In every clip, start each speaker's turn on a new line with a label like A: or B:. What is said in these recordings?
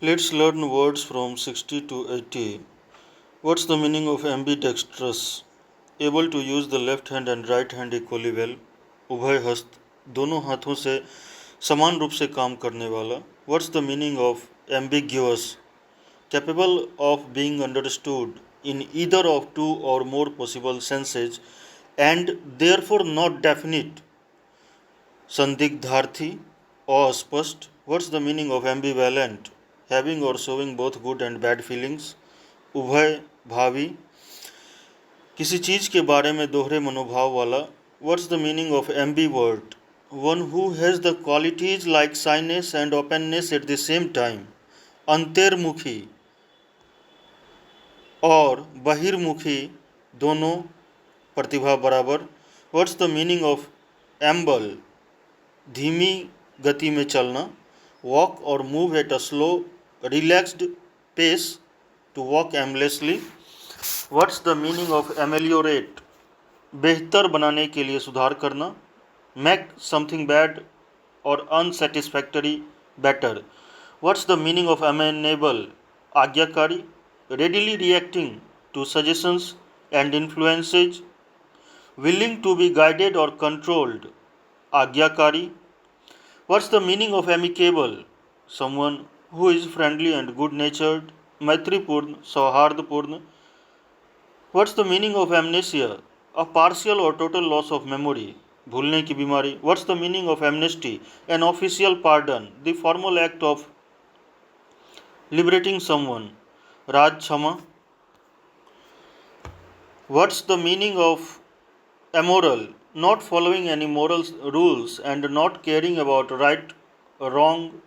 A: Let's learn words from 60 to 80. What's the meaning of ambidextrous? Able to use the left hand and right hand equally well. उभय हस्त, दोनों हाथों से समान रूप से काम करने वाला. What's the meaning of ambiguous? Capable of being understood in either of two or more possible senses and therefore not definite. संदिग्धार्थी, अस्पष्ट. What's the meaning of ambivalent? Having or showing both good and bad feelings. उभय भावी, किसी चीज के बारे में दोहरे मनोभाव वाला. What's the meaning of ambivert? One who has the qualities like shyness and openness at the same time. अंतर्मुखी और बहिर्मुखी, दोनों, प्रतिभा बराबर. What's the meaning of amble? धीमी गति में चलना. Walk or move at a slow, relaxed pace. To walk aimlessly. What's the meaning of ameliorate? बेहतर बनाने के लिए सुधार करना. Make something bad or unsatisfactory better. What's the meaning of amenable? आज्ञाकारी, readily reacting to suggestions and influences. Willing to be guided or controlled. आज्ञाकारी. What's the meaning of amicable? Someone who is friendly and good-natured. मैत्रीपूर्ण, सौहार्दपूर्ण. What's the meaning of amnesia? A partial or total loss of memory. भूलने की बीमारी. What's the meaning of amnesty? An official pardon, the formal act of liberating someone. राज क्षमा. What's the meaning of amoral? Not following any moral rules and not caring about right or wrong.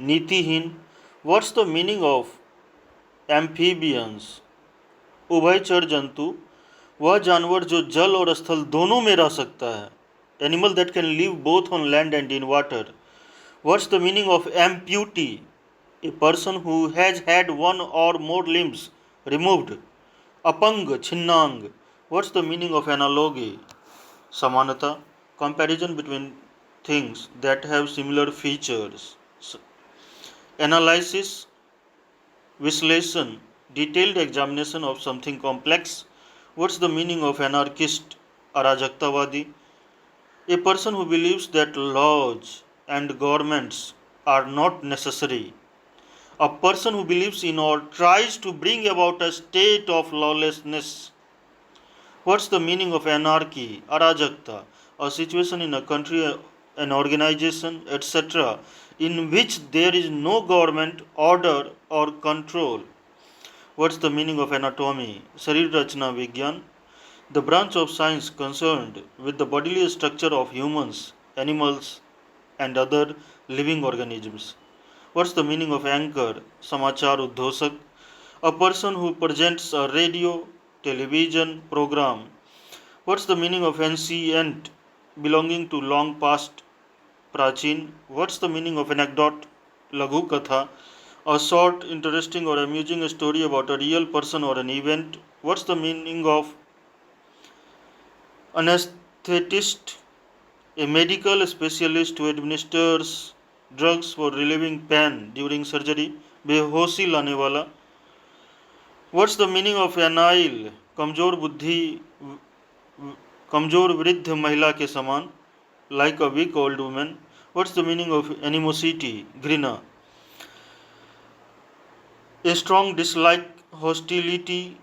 A: नीतिहीन. What's the meaning of amphibians? उभयचर जंतु, वह जानवर जो जल और स्थल दोनों में रह सकता है. Animal that can live both on land and in water. What's the meaning of amputee? A person who has had one or more limbs removed. अपंग, छिन्नांग. What's the meaning of analogy? समानता, comparison between things that have similar features. Analysis, विश्लेषण, detailed examination of something complex. What's the meaning of anarchist? अराजकतावादी. A person who believes that laws and governments are not necessary. A person who believes in or tries to bring about a state of lawlessness. What's the meaning of anarchy? अराजकता. A situation in a country, an organization, etc., in which there is no government, order or control. What's the meaning of anatomy? शरीर रचना विज्ञान. The branch of science concerned with the bodily structure of humans, animals and other living organisms. What's the meaning of anchor? समाचार उद्घोषक. A person who presents a radio, television program. What's the meaning of ancient? Belonging to long past, प्राचीन. What's the meaning of anecdote? लघु कथा. A short, interesting or amusing story about a real person or an event. What's the meaning of anesthetist? A medical specialist who administers drugs for relieving pain during surgery. बेहोशी लाने वाला. What's the meaning of anile? कमजोर बुद्धि, कमजोर वृद्ध महिला के समान. Like a weak old woman. What's the meaning of animosity? घृणा. A strong dislike, hostility.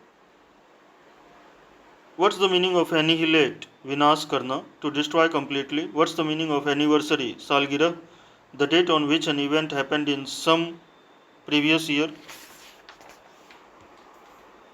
A: What's the meaning of annihilate? विनाश करना, to destroy completely. What's the meaning of anniversary? सालगिरह, the date on which an event happened in some previous year.